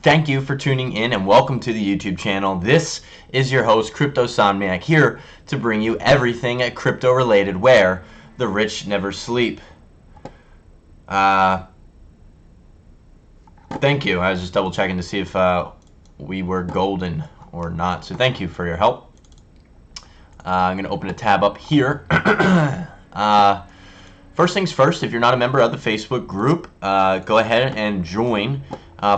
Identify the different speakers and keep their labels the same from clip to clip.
Speaker 1: Thank you for tuning in and welcome to the YouTube channel. This is your host, Crypto Somniac, here to bring you everything crypto related where the rich never sleep. Thank you. I was just double checking to see if we were golden or not. So thank you for your help. I'm going to open a tab up here. First things first, if you're not a member of the Facebook group, go ahead and join.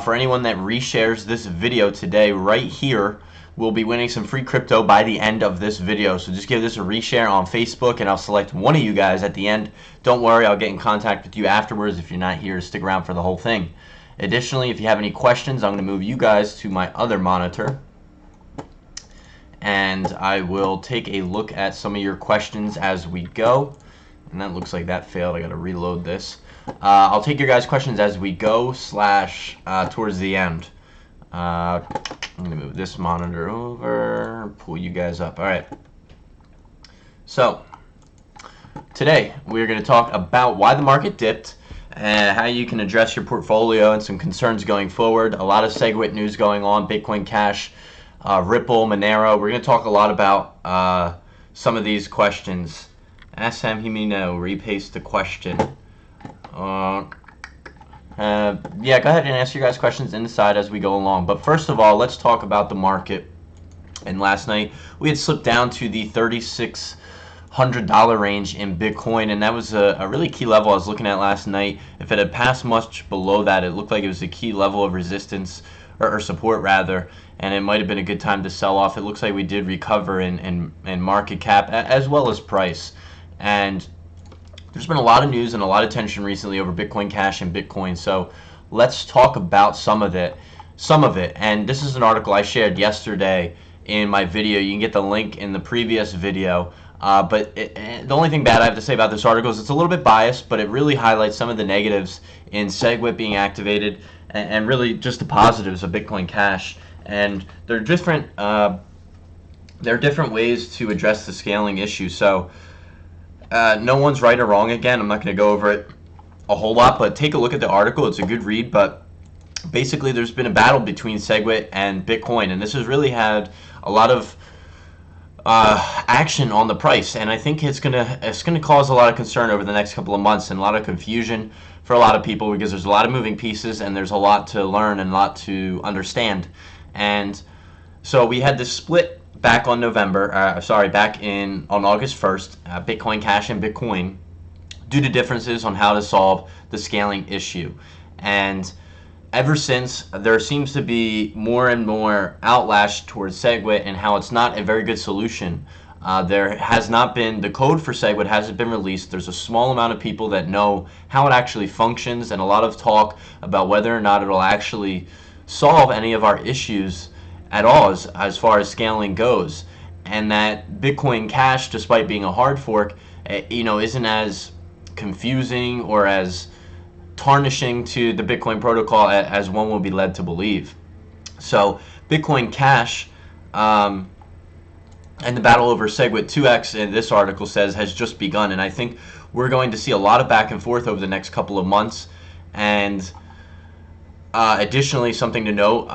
Speaker 1: For anyone that reshares this video today, right here, we'll be winning some free crypto by the end of this video. So just give this a reshare on Facebook, and I'll select one of you guys at the end. Don't worry, I'll get in contact with you afterwards. If you're not here, stick around for the whole thing. Additionally, if you have any questions, I'm going to move you guys to my other monitor, and I will take a look at some of your questions as we go. And that looks like that failed. I got to reload this. I'll take your guys' questions as we go / towards the end. I'm going to move this monitor over, pull you guys up. All right. So today we're going to talk about why the market dipped, how you can address your portfolio and some concerns going forward. A lot of Segwit news going on, Bitcoin Cash, Ripple, Monero. We're going to talk a lot about some of these questions. Ask Sam Himino, repaste the question. Yeah, go ahead and ask your guys questions inside as we go along. But first of all, let's talk about the market. And last night, we had slipped down to the $3,600 range in Bitcoin, and that was a really key level I was looking at last night. If it had passed much below that, it looked like it was a key level of resistance, or support rather, and it might have been a good time to sell off. It looks like we did recover in market cap as well as price. And there's been a lot of news and a lot of tension recently over Bitcoin Cash and Bitcoin. So let's talk about some of it. And this is an article I shared yesterday in my video. You can get the link in the previous video. But the only thing bad I have to say about this article is it's a little bit biased, but it really highlights some of the negatives in Segwit being activated and really just the positives of Bitcoin Cash. And there are different ways to address the scaling issue. So no one's right or wrong. Again, I'm not going to go over it a whole lot, but take a look at the article. It's a good read. But basically, there's been a battle between Segwit and Bitcoin, and this has really had a lot of action on the price. And I think it's gonna cause a lot of concern over the next couple of months and a lot of confusion for a lot of people, because there's a lot of moving pieces and there's a lot to learn and a lot to understand. And so we had this split back on on August 1st, Bitcoin Cash and Bitcoin, due to differences on how to solve the scaling issue. And ever since, there seems to be more and more outlash towards Segwit and how it's not a very good solution. There has not been, the code for Segwit hasn't been released. There's a small amount of people that know how it actually functions, and a lot of talk about whether or not it'll actually solve any of our issues at all as far as scaling goes. And that Bitcoin Cash, despite being a hard fork, isn't as confusing or as tarnishing to the Bitcoin protocol as one will be led to believe. So Bitcoin Cash and the battle over Segwit 2x, in this article says, has just begun, and I think we're going to see a lot of back and forth over the next couple of months. And additionally, something to note,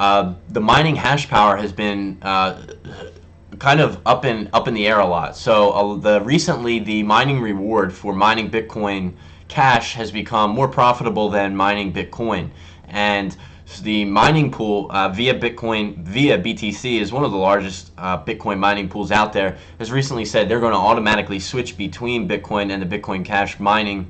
Speaker 1: the mining hash power has been kind of up in the air a lot. So recently the mining reward for mining Bitcoin Cash has become more profitable than mining Bitcoin, and the mining pool via BTC is one of the largest Bitcoin mining pools out there, has recently said they're going to automatically switch between Bitcoin and the Bitcoin Cash mining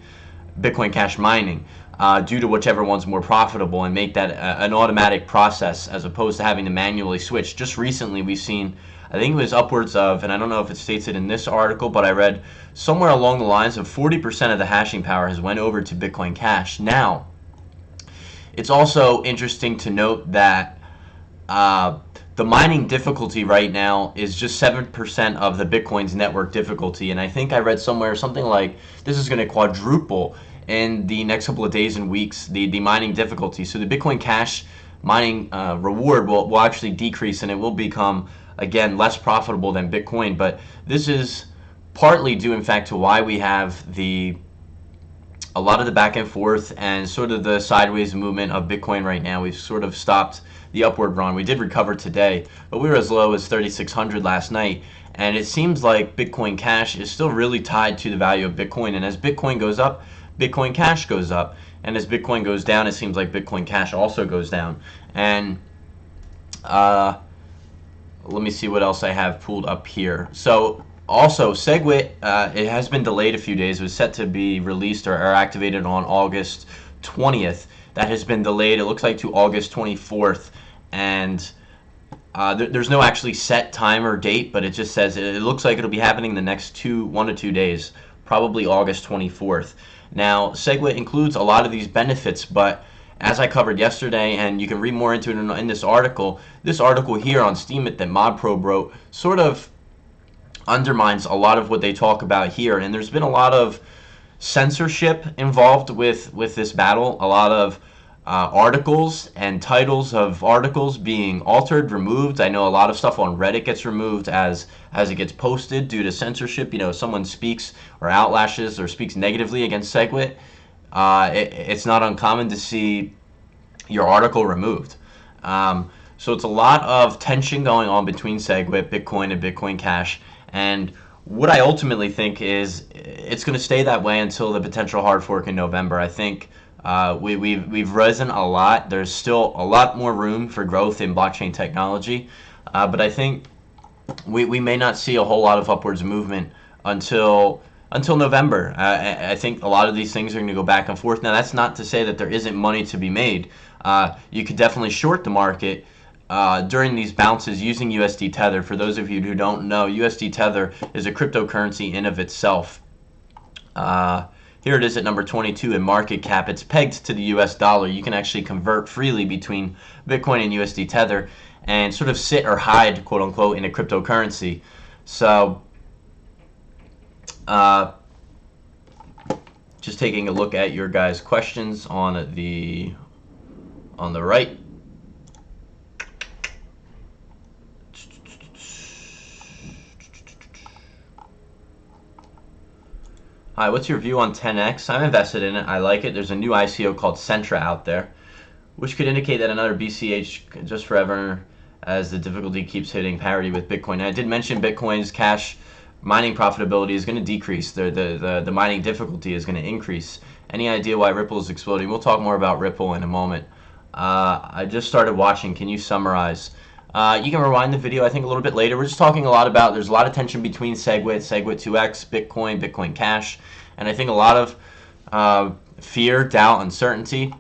Speaker 1: due to whichever one's more profitable, and make that an automatic process as opposed to having to manually switch. Just recently we've seen, I think it was upwards of, and I don't know if it states it in this article, but I read somewhere along the lines of 40% of the hashing power has went over to Bitcoin Cash. Now, it's also interesting to note that the mining difficulty right now is just 7% of the Bitcoin's network difficulty, and I think I read somewhere something like this is going to quadruple in the next couple of days and weeks, the mining difficulty. So the Bitcoin Cash mining reward will actually decrease, and it will become, again, less profitable than Bitcoin. But this is partly due, in fact, to why we have the a lot of the back and forth and sort of the sideways movement of Bitcoin right now. We've sort of stopped the upward run. We did recover today, but we were as low as 3,600 last night. And it seems like Bitcoin Cash is still really tied to the value of Bitcoin. And as Bitcoin goes up, Bitcoin Cash goes up. And as Bitcoin goes down, it seems like Bitcoin Cash also goes down. And let me see what else I have pulled up here. So also, Segwit, it has been delayed a few days. It was set to be released or activated on August 20th. That has been delayed, it looks like, to August 24th. And there's no actually set time or date, but it just says it looks like it'll be happening the next 1 to 2 days, probably August 24th. Now, Segwit includes a lot of these benefits, but as I covered yesterday, and you can read more into it in this article here on Steemit that ModPro wrote sort of undermines a lot of what they talk about here. And there's been a lot of censorship involved with this battle, a lot of articles and titles of articles being altered, removed. I know a lot of stuff on Reddit gets removed as it gets posted due to censorship. You know, someone speaks or outlashes or speaks negatively against Segwit, it's not uncommon to see your article removed. So it's a lot of tension going on between Segwit, Bitcoin, and Bitcoin Cash. And what I ultimately think is it's going to stay that way until the potential hard fork in November. I think we've risen a lot. There's still a lot more room for growth in blockchain technology, but I think we may not see a whole lot of upwards movement until November. I think a lot of these things are going to go back and forth. Now, that's not to say that there isn't money to be made. You could definitely short the market during these bounces using USD Tether. For those of you who don't know, USD Tether is a cryptocurrency in of itself. Here it is at number 22 in market cap. It's pegged to the US dollar. You can actually convert freely between Bitcoin and USD Tether and sort of sit or hide, quote unquote, in a cryptocurrency. So just taking a look at your guys' questions on the right. Hi, what's your view on 10x? I'm invested in it. I like it. There's a new ICO called Centra out there, which could indicate that another BCH just forever as the difficulty keeps hitting parity with Bitcoin. And I did mention Bitcoin's cash mining profitability is going to decrease. The mining difficulty is going to increase. Any idea why Ripple is exploding? We'll talk more about Ripple in a moment. I just started watching. Can you summarize? You can rewind the video, I think, a little bit later. We're just talking a lot about, there's a lot of tension between Segwit, Segwit 2x, Bitcoin, Bitcoin Cash, and I think a lot of fear, doubt, uncertainty.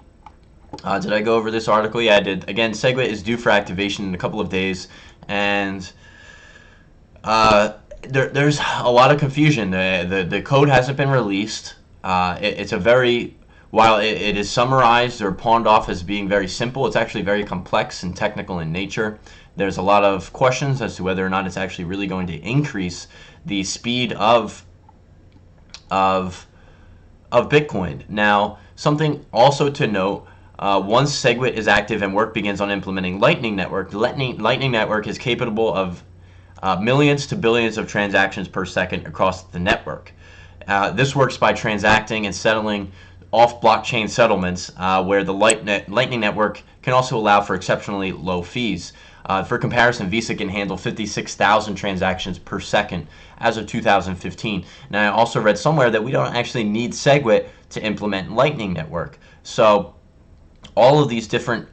Speaker 1: Did I go over this article? Yeah, I did. Again, Segwit is due for activation in a couple of days, and there's a lot of confusion. The code hasn't been released. It's a very, while it is summarized or pawned off as being very simple, it's actually very complex and technical in nature. There's a lot of questions as to whether or not it's actually really going to increase the speed of Bitcoin. Now, something also to note, once Segwit is active and work begins on implementing Lightning Network, the Lightning Network is capable of millions to billions of transactions per second across the network. This works by transacting and settling off-blockchain settlements, where the Lightning Network can also allow for exceptionally low fees. For comparison, Visa can handle 56,000 transactions per second as of 2015. Now, I also read somewhere that we don't actually need Segwit to implement Lightning Network. So all of these different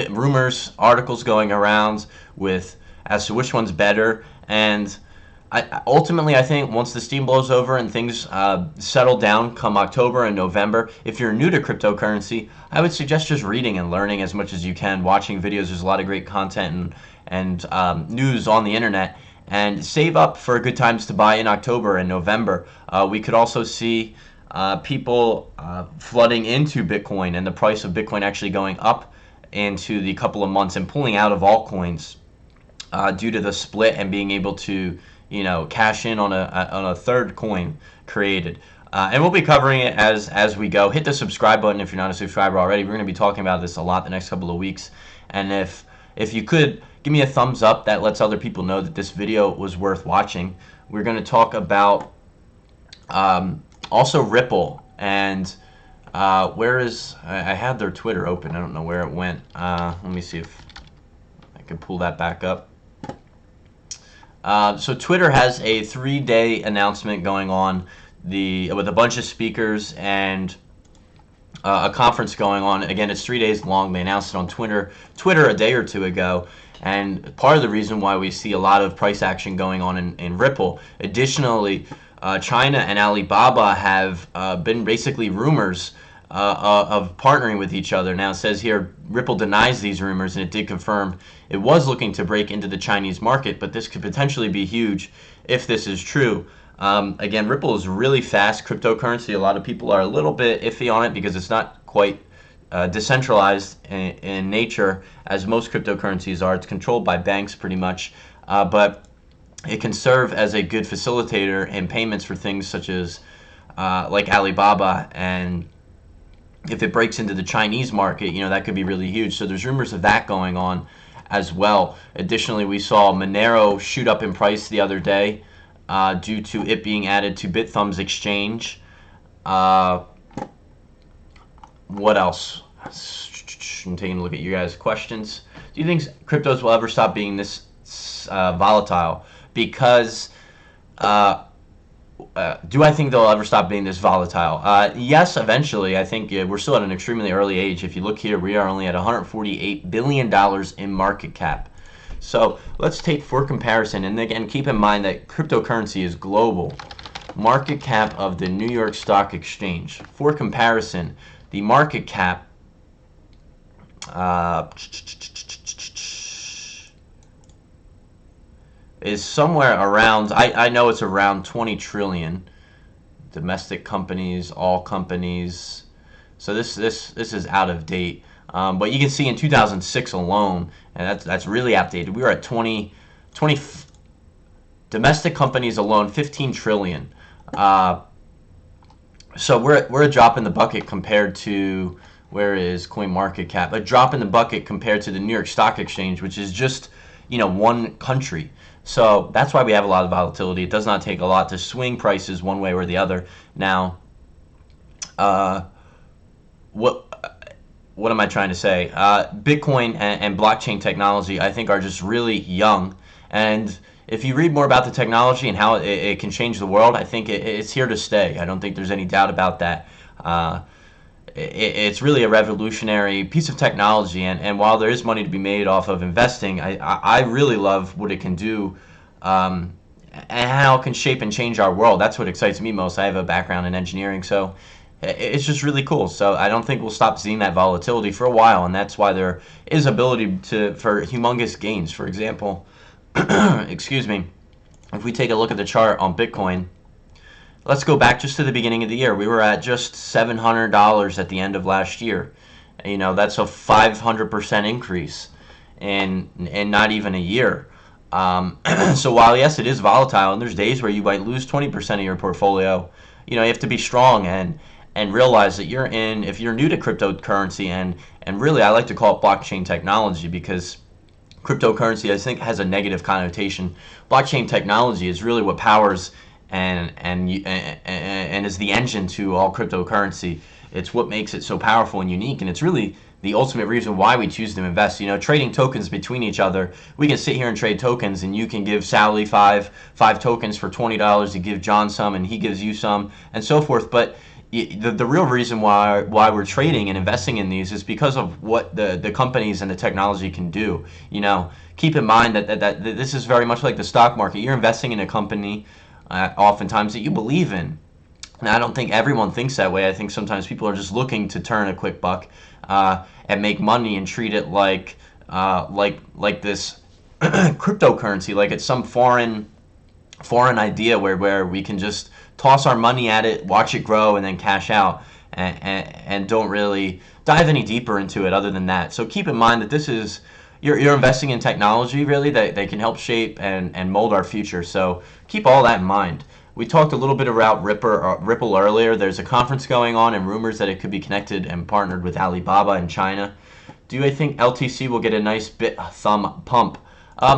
Speaker 1: rumors, articles going around as to which one's better, and ultimately, I think once the steam blows over and things settle down come October and November, if you're new to cryptocurrency, I would suggest just reading and learning as much as you can, watching videos. There's a lot of great content and news on the internet, and save up for good times to buy in October and November. We could also see people flooding into Bitcoin and the price of Bitcoin actually going up into the couple of months and pulling out of altcoins due to the split and being able to cash in on a third coin created. And we'll be covering it as we go. Hit the subscribe button if you're not a subscriber already. We're going to be talking about this a lot the next couple of weeks. And if you could, give me a thumbs up. That lets other people know that this video was worth watching. We're going to talk about also Ripple. And I had their Twitter open. I don't know where it went. Let me see if I can pull that back up. So Twitter has a 3-day announcement going on with a bunch of speakers and a conference going on. Again, it's 3 days long. They announced it on Twitter a day or two ago. And part of the reason why we see a lot of price action going on in Ripple. Additionally, China and Alibaba have been basically rumors of partnering with each other. Now it says here Ripple denies these rumors, and it did confirm it was looking to break into the Chinese market, but this could potentially be huge if this is true. Again, Ripple is really fast cryptocurrency. A lot of people are a little bit iffy on it because it's not quite decentralized in nature as most cryptocurrencies are. It's controlled by banks pretty much, but it can serve as a good facilitator in payments for things such as like Alibaba. And if it breaks into the Chinese market, that could be really huge. So there's rumors of that going on as well. Additionally, we saw Monero shoot up in price the other day due to it being added to Bithumb's exchange. What else? I'm taking a look at you guys' questions. Do you think cryptos will ever stop being this volatile? Because do I think they'll ever stop being this volatile? Yes, eventually. I think we're still at an extremely early age. If you look here, we are only at $148 billion in market cap. So let's take for comparison, and again, keep in mind that cryptocurrency is global. Market cap of the New York Stock Exchange. For comparison, the market cap is somewhere around, I know it's around 20 trillion. Domestic companies, all companies. So this is out of date. But you can see in 2006 alone, and that's really outdated. We were at 20 domestic companies alone, 15 trillion. So we're a drop in the bucket compared to, where is coin market cap? A drop in the bucket compared to the New York Stock Exchange, which is just one country. So that's why we have a lot of volatility. It does not take a lot to swing prices one way or the other. Now, what am I trying to say? Bitcoin and blockchain technology, I think, are just really young. And if you read more about the technology and how it can change the world, I think it's here to stay. I don't think there's any doubt about that. It's really a revolutionary piece of technology, and while there is money to be made off of investing, I really love what it can do, and how it can shape and change our world. That's what excites me most. I have a background in engineering, so it's just really cool. So I don't think we'll stop seeing that volatility for a while, and that's why there is ability for humongous gains. For example, excuse me, if we take a look at the chart on Bitcoin, let's go back just to the beginning of the year. We were at just $700 at the end of last year. That's a 500% increase in not even a year. So while, yes, it is volatile, and there's days where you might lose 20% of your portfolio, you have to be strong and realize that if you're new to cryptocurrency, and really I like to call it blockchain technology, because cryptocurrency, I think, has a negative connotation. Blockchain technology is really what powers and is the engine to all cryptocurrency. It's what makes it so powerful and unique, and it's really the ultimate reason why we choose to invest. Trading tokens between each other, we can sit here and trade tokens, and you can give Sally five tokens for $20, you give John some, and he gives you some, and so forth. But the real reason why we're trading and investing in these is because of what the companies and the technology can do. Keep in mind that this is very much like the stock market. You're investing in a company oftentimes that you believe in. And I don't think everyone thinks that way. I think sometimes people are just looking to turn a quick buck and make money and treat it like this cryptocurrency, like it's some foreign idea where we can just toss our money at it, watch it grow, and then cash out, and don't really dive any deeper into it other than that. So keep in mind that this is, you're investing in technology, really, that can help shape and mold our future. So keep all that in mind. We talked a little bit about Ripple earlier. There's a conference going on and rumors that it could be connected and partnered with Alibaba in China. Do I think LTC will get a nice thumb pump?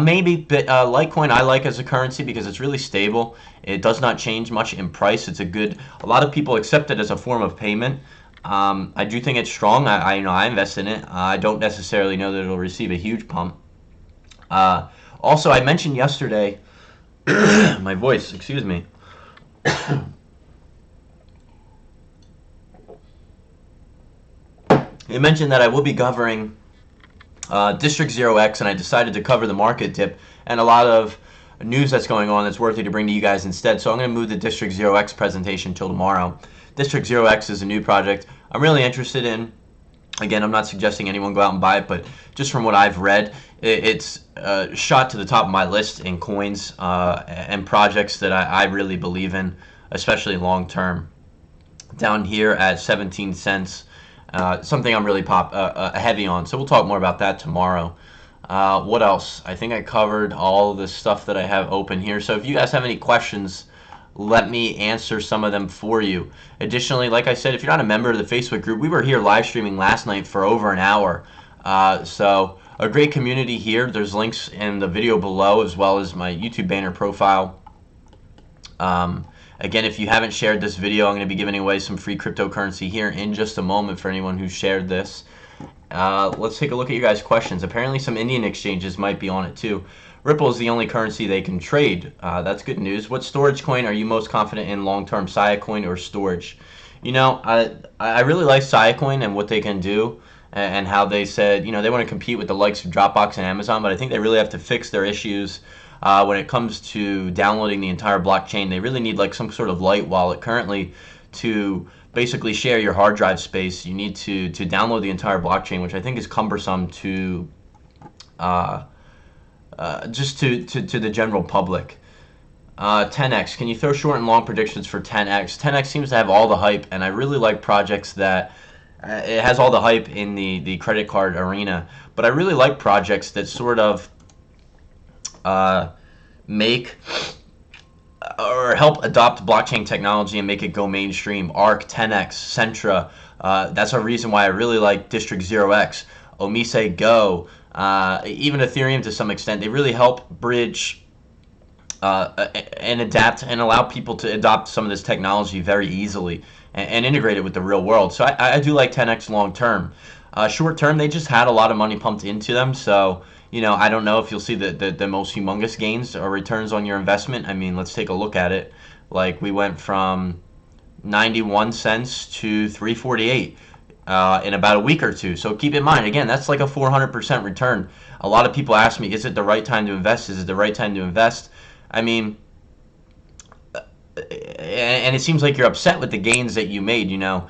Speaker 1: Maybe, but Litecoin I like as a currency because it's really stable. It does not change much in price. A lot of people accept it as a form of payment. I do think it's strong. I invest in it. I don't necessarily know that it'll receive a huge pump. Also, I mentioned yesterday, my voice, excuse me. I mentioned that I will be covering District 0x, and I decided to cover the market dip and a lot of news that's going on that's worthy to bring to you guys instead. So I'm going to move the District 0x presentation till tomorrow. District 0x is a new project I'm really interested in. Again, I'm not suggesting anyone go out and buy it, but just from what I've read, it's shot to the top of my list in coins and projects that I really believe in, especially long term. Down here at 17 cents, something I'm really heavy on. So we'll talk more about that tomorrow. What else? I think I covered all the stuff that I have open here. So if you guys have any questions, let me answer some of them for you. Additionally, like I said, if you're not a member of the Facebook group, we were here live streaming last night for over an hour. So a great community here. There's links in the video below as well as my YouTube banner profile. Again, if you haven't shared this video, I'm going to be giving away some free cryptocurrency here in just a moment for anyone who shared this. Let's take a look at your guys' questions. Apparently some Indian exchanges might be on it too. Ripple is the only currency they can trade. That's good news. What storage coin are you most confident in long-term, Coin or storage? You know, I really like Coin and what they can do and how they said, you know, they want to compete with the likes of Dropbox and Amazon, but I think they really have to fix their issues when it comes to downloading the entire blockchain. They really need like some sort of light wallet currently to basically share your hard drive space. You need to download the entire blockchain, which I think is cumbersome to just to the general public. 10x, can you throw short and long predictions for 10x? 10x seems to have all the hype, and I really like projects that it has all the hype in the credit card arena, but I really like projects that sort of make or help adopt blockchain technology and make it go mainstream. ARC, 10x, Centra, that's a reason why I really like District 0x, Omise Go, even Ethereum to some extent. They really help bridge and adapt and allow people to adopt some of this technology very easily and integrate it with the real world. So I do like 10x long term. Short term, they just had a lot of money pumped into them, so you know, I don't know if you'll see the most humongous gains or returns on your investment. I mean, let's take a look at it. Like we went from 91 cents to 348 in about a week or two. So keep in mind, again, that's like a 400% return. A lot of people ask me, is it the right time to invest? Is it the right time to invest? I mean, and it seems like you're upset with the gains that you made, you know.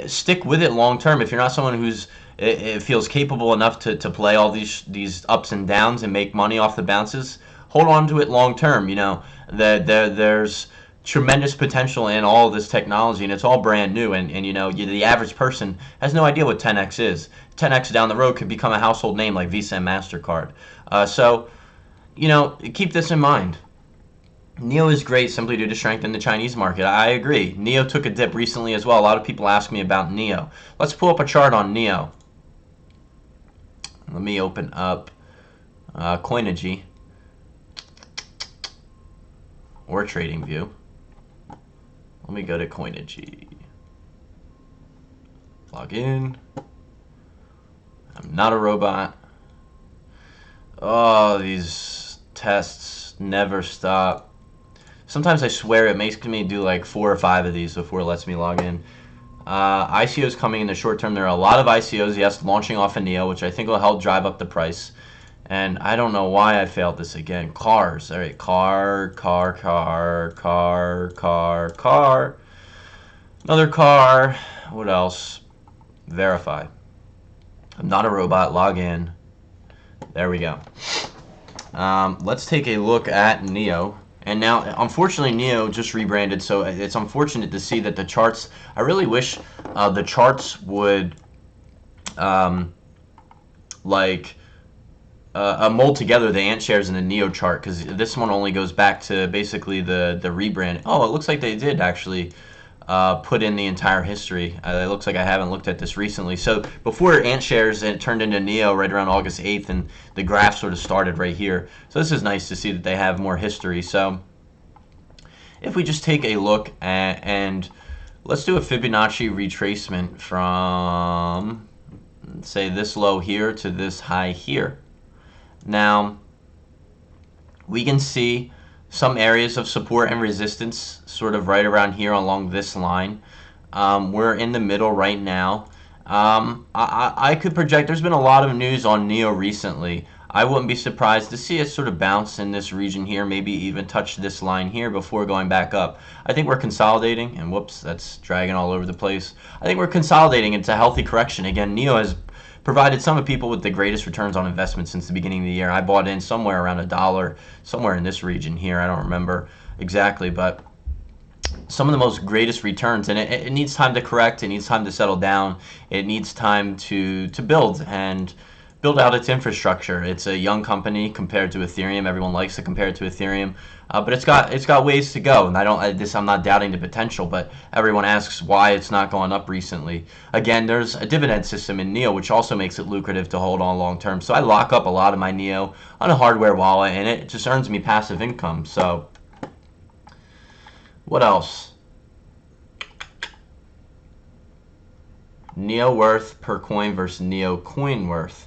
Speaker 1: Stick with it long term. If you're not someone who's it feels capable enough to play all these ups and downs and make money off the bounces, hold on to it long term. You know, there's tremendous potential in all of this technology, and it's all brand new, and you know, the average person has no idea what 10x is. 10x down the road could become a household name like Visa and MasterCard. So you know, keep this in mind. NEO is great simply due to strengthen the Chinese market. I agree. NEO took a dip recently as well. A lot of people ask me about NEO. Let's pull up a chart on NEO. Let me open up Coinigy or TradingView. Let me go to Coinigy. Log in. I'm not a robot. Oh, these tests never stop. Sometimes I swear it makes me do like 4 or 5 of these before it lets me log in. ICOs coming in the short term. There are a lot of ICOs, yes, launching off of NEO, which I think will help drive up the price. And I don't know why I failed this again. Cars. All right, car. Another car. What else? Verify. I'm not a robot. Log in. There we go. Let's take a look at NEO. And now, unfortunately, NEO just rebranded, so it's unfortunate to see that the charts, I really wish the charts would mold together the ant shares in the NEO chart, because this one only goes back to basically the rebrand. Oh, it looks like they did actually put in the entire history. It looks like I haven't looked at this recently. So before Ant shares, it turned into Neo right around August 8th, and the graph sort of started right here. So this is nice to see that they have more history. So if we just take a look and let's do a Fibonacci retracement from, say, this low here to this high here. Now, we can see some areas of support and resistance sort of right around here along this line. We're in the middle right now. I could project, there's been a lot of news on Neo recently. I wouldn't be surprised to see it sort of bounce in this region here, maybe even touch this line here before going back up. I think we're consolidating, and whoops, that's dragging all over the place. I think we're consolidating into a healthy correction. Again, Neo has provided some of people with the greatest returns on investment since the beginning of the year. I bought in somewhere around $1, somewhere in this region here. I don't remember exactly, but some of the most greatest returns, and it needs time to correct. It needs time to settle down. It needs time to build and build out its infrastructure. It's a young company compared to Ethereum. Everyone likes to compare it to Ethereum, but it's got ways to go. And I'm not doubting the potential, but everyone asks why it's not going up recently. Again, there's a dividend system in Neo, which also makes it lucrative to hold on long term. So I lock up a lot of my Neo on a hardware wallet, and it just earns me passive income. So what else? Neo worth per coin versus Neo coin worth.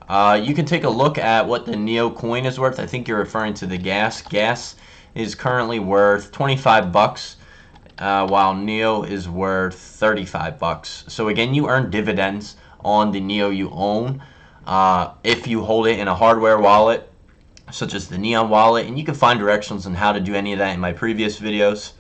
Speaker 1: You can take a look at what the Neo coin is worth. I think you're referring to the gas. Gas is currently worth 25 bucks, while Neo is worth 35 bucks. So again, you earn dividends on the Neo you own if you hold it in a hardware wallet, such as the Neon wallet. And you can find directions on how to do any of that in my previous videos.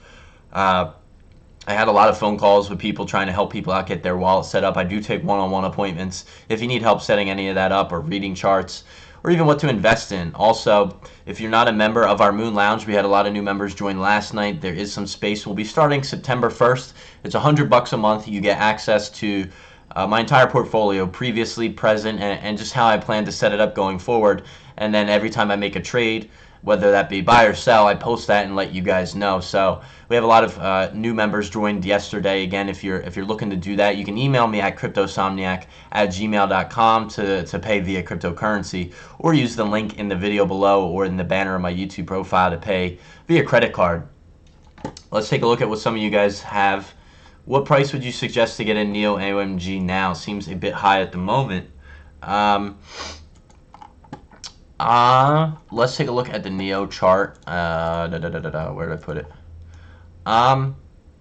Speaker 1: I had a lot of phone calls with people trying to help people out get their wallet set up. I do take one-on-one appointments if you need help setting any of that up or reading charts or even what to invest in. Also, if you're not a member of our Moon Lounge, we had a lot of new members join last night. There is some space. We'll be starting September 1st. It's $100 a month. You get access to my entire portfolio, previously, present, and just how I plan to set it up going forward. And then every time I make a trade, whether that be buy or sell, I post that and let you guys know. So we have a lot of new members joined yesterday. Again, if you're looking to do that, you can email me at cryptosomniac@gmail.com to pay via cryptocurrency, or use the link in the video below or in the banner of my YouTube profile to pay via credit card. Let's take a look at what some of you guys have. What price would you suggest to get in Neo OMG now? Seems a bit high at the moment. Let's take a look at the Neo chart. Where did I put it?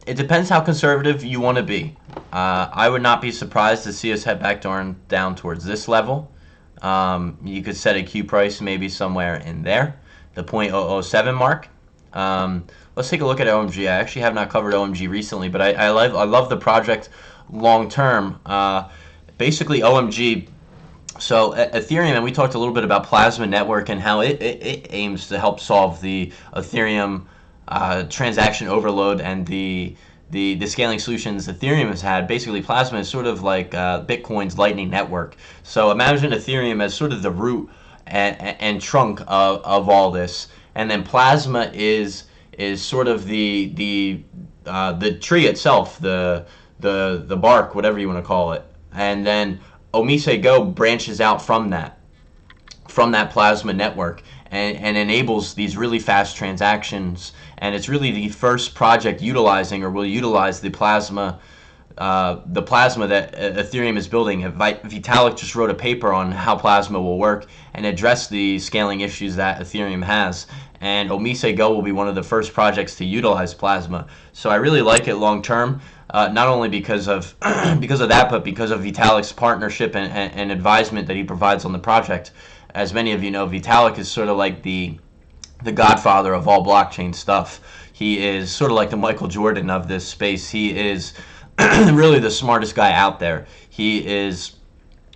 Speaker 1: It depends how conservative you want to be. I would not be surprised to see us head back down towards this level. You could set a Q price maybe somewhere in there, the 0.007 mark. Let's take a look at OMG. I actually have not covered OMG recently, but I love the project long term. Basically, OMG. So Ethereum, and we talked a little bit about Plasma Network and how it aims to help solve the Ethereum transaction overload and the scaling solutions Ethereum has had. Basically, Plasma is sort of like Bitcoin's Lightning Network. So imagine Ethereum as sort of the root and trunk of all this, and then Plasma is sort of the tree itself, the bark, whatever you want to call it, and then Omise Go branches out from that Plasma network and enables these really fast transactions. And it's really the first project utilizing or will utilize the plasma that Ethereum is building. Vitalik just wrote a paper on how Plasma will work and address the scaling issues that Ethereum has. And Omise Go will be one of the first projects to utilize Plasma. So I really like it long term. Not only because of that, but because of Vitalik's partnership and advisement that he provides on the project. As many of you know, Vitalik is sort of like the godfather of all blockchain stuff. He is sort of like the Michael Jordan of this space. He is really the smartest guy out there. He is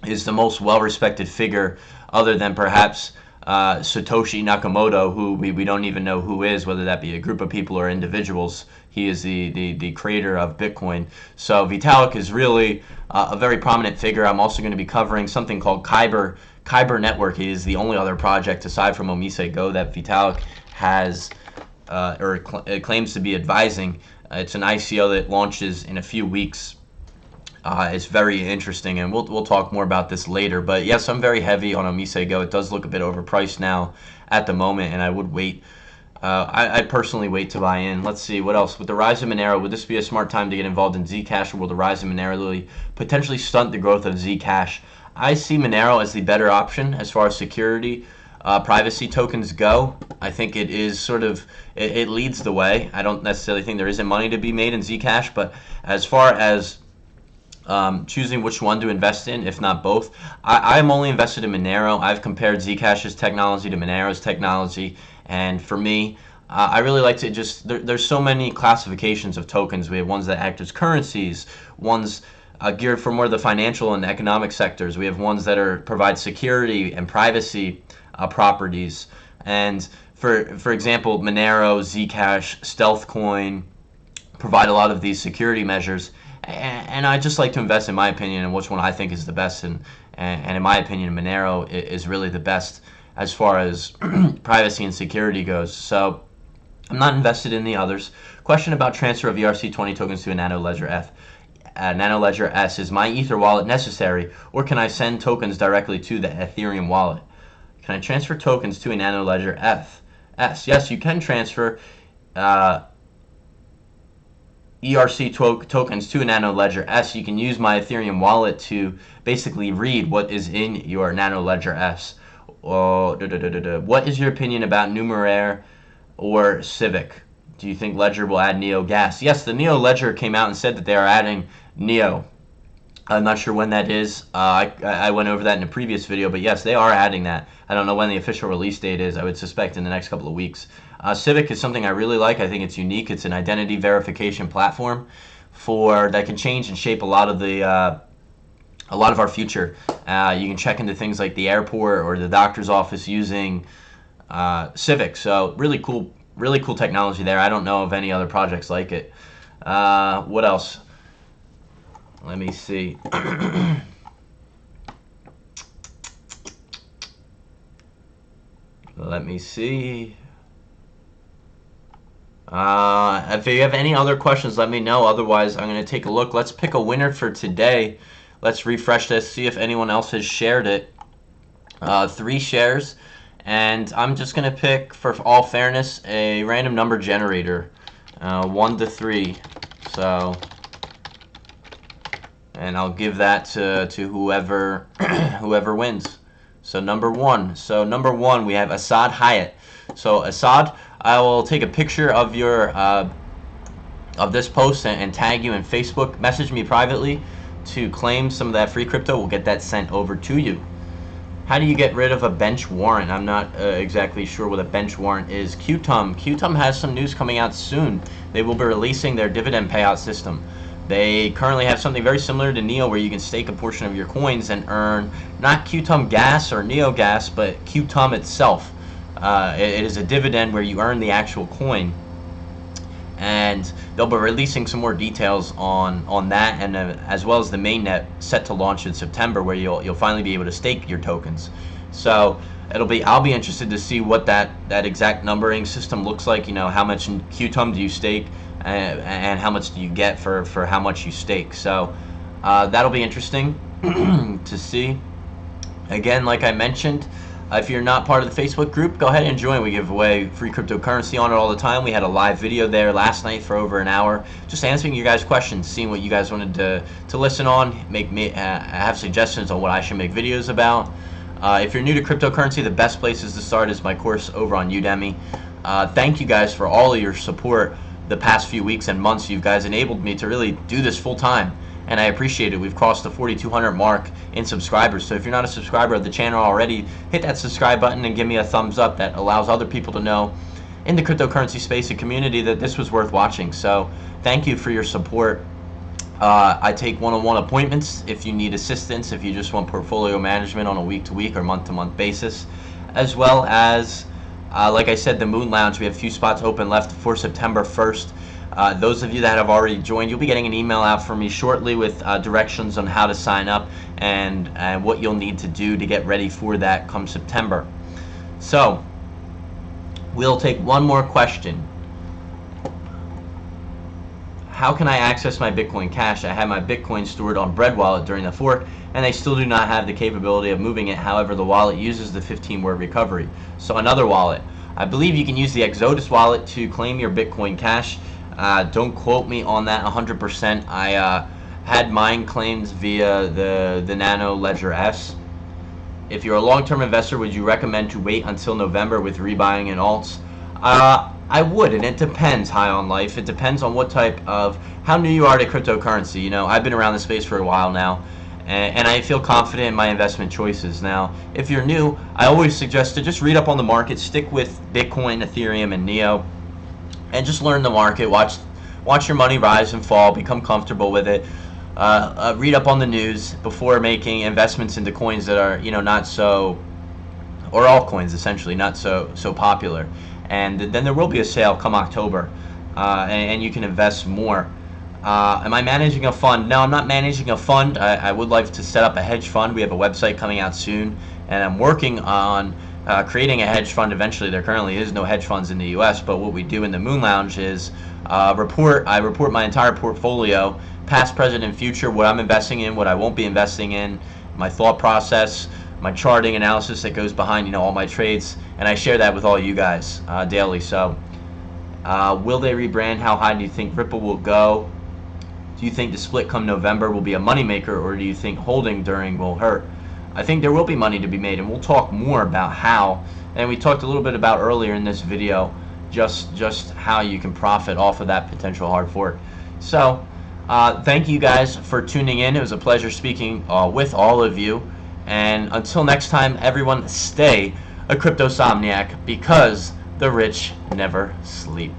Speaker 1: the most well-respected figure, other than perhaps Satoshi Nakamoto, who we don't even know who is, whether that be a group of people or individuals. He is the creator of Bitcoin. So Vitalik is really a very prominent figure. I'm also going to be covering something called Kyber Network. It is the only other project aside from Omise Go that Vitalik has or claims to be advising. It's an ICO that launches in a few weeks. It's very interesting, and we'll talk more about this later. But yes, I'm very heavy on Omise Go. It does look a bit overpriced now at the moment, and I would wait. I personally wait to buy in. Let's see what else. With the rise of Monero, would this be a smart time to get involved in Zcash, or will the rise of Monero really potentially stunt the growth of Zcash? I see Monero as the better option as far as security, privacy tokens go. I think it is sort of, it leads the way. I don't necessarily think there isn't money to be made in Zcash, but as far as choosing which one to invest in, if not both, I'm only invested in Monero. I've compared Zcash's technology to Monero's technology, and for me, I really like to just, there's so many classifications of tokens. We have ones that act as currencies, ones geared for more of the financial and economic sectors. We have ones that provide security and privacy properties. And for example, Monero, Zcash, Stealthcoin provide a lot of these security measures. And I just like to invest, in my opinion, in which one I think is the best. And in my opinion, Monero is really the best as far as privacy and security goes. So I'm not invested in the others. Question about transfer of ERC20 tokens to a Nano Ledger F. Nano Ledger S. Is my Ether wallet necessary, or can I send tokens directly to the Ethereum wallet? Can I transfer tokens to a Nano Ledger F? S. Yes, you can transfer ERC tokens to a Nano Ledger S. You can use my Ethereum wallet to basically read what is in your Nano Ledger S. What is your opinion about Numeraire or Civic? Do you think Ledger will add Neo Gas? Yes, the Neo Ledger came out and said that they are adding Neo. I'm not sure when that is. I went over that in a previous video, but yes, they are adding that. I don't know when the official release date is. I would suspect in the next couple of weeks. Civic is something I really like. I think it's unique. It's an identity verification platform that can change and shape a lot of our future. You can check into things like the airport or the doctor's office using Civic. So really cool technology there. I don't know of any other projects like it. What else? Let me see. Let me see. If you have any other questions, let me know. Otherwise, I'm going to take a look. Let's pick a winner for today. Let's refresh this, see if anyone else has shared it. 3 shares. And I'm just going to pick, for all fairness, a random number generator. 1 to 3. So, and I'll give that to whoever whoever wins. So number 1. So number 1, we have Assad Hyatt. So Assad, I will take a picture of your of this post and tag you in Facebook. Message me privately to claim some of that free crypto. We'll get that sent over to you. How do you get rid of a bench warrant? I'm not exactly sure what a bench warrant is. Qtum has some news coming out soon. They will be releasing their dividend payout system. They currently have something very similar to Neo, where you can stake a portion of your coins and earn not Qtum gas or Neo gas, but Qtum itself. It is a dividend where you earn the actual coin, and they'll be releasing some more details on that, and as well as the mainnet set to launch in September, where you'll finally be able to stake your tokens. So I'll be interested to see what that exact numbering system looks like. You know, how much in Qtum do you stake, and how much do you get for how much you stake. So that'll be interesting to see. Again, like I mentioned, if you're not part of the Facebook group, go ahead and join. We give away free cryptocurrency on it all the time. We had a live video there last night for over an hour, just answering your guys' questions, seeing what you guys wanted to listen on, have suggestions on what I should make videos about. If you're new to cryptocurrency, the best places to start is my course over on Udemy. Thank you guys for all of your support the past few weeks and months. You guys enabled me to really do this full time, and I appreciate it. We've crossed the 4,200 mark in subscribers. So if you're not a subscriber of the channel already, hit that subscribe button and give me a thumbs up. That allows other people to know in the cryptocurrency space and community that this was worth watching. So thank you for your support. I take one-on-one appointments if you need assistance, if you just want portfolio management on a week-to-week or month-to-month basis, as well as like I said, the Moon Lounge. We have a few spots open left for September 1st. Those of you that have already joined, you'll be getting an email out from me shortly with directions on how to sign up and what you'll need to do to get ready for that come September. So we'll take one more question. how can I access my Bitcoin Cash? I have my Bitcoin stored on Bread Wallet during the fork, and they still do not have the capability of moving it. However, the wallet uses the 15-word recovery. So another wallet. I believe you can use the Exodus wallet to claim your Bitcoin Cash. Don't quote me on that 100%. I had mine claimed via the Nano Ledger S. If you're a long-term investor, would you recommend to wait until November with rebuying in alts? I would, and it depends, High on Life. It depends on what type of, how new you are to cryptocurrency. You know, I've been around the space for a while now, and I feel confident in my investment choices. Now, if you're new, I always suggest to just read up on the market, stick with Bitcoin, Ethereum, and Neo, and just learn the market. Watch your money rise and fall, become comfortable with it. Read up on the news before making investments into coins that are, you know, not so, or altcoins essentially, not so popular. And then there will be a sale come October, and you can invest more. Am I managing a fund? No, I'm not managing a fund. I would like to set up a hedge fund. We have a website coming out soon, and I'm working on creating a hedge fund eventually. There currently is no hedge funds in the US, but what we do in the Moon Lounge is I report my entire portfolio, past, present, and future, what I'm investing in, what I won't be investing in, my thought process, my charting analysis that goes behind, you know, all my trades, and I share that with all you guys daily. So will they rebrand? How high do you think Ripple will go? Do you think the split come November will be a moneymaker, or do you think holding during will hurt? I think there will be money to be made, and we'll talk more about how, and we talked a little bit about earlier in this video, just how you can profit off of that potential hard fork. So thank you guys for tuning in. It was a pleasure speaking with all of you. And until next time, everyone, stay a cryptosomniac, because the rich never sleep.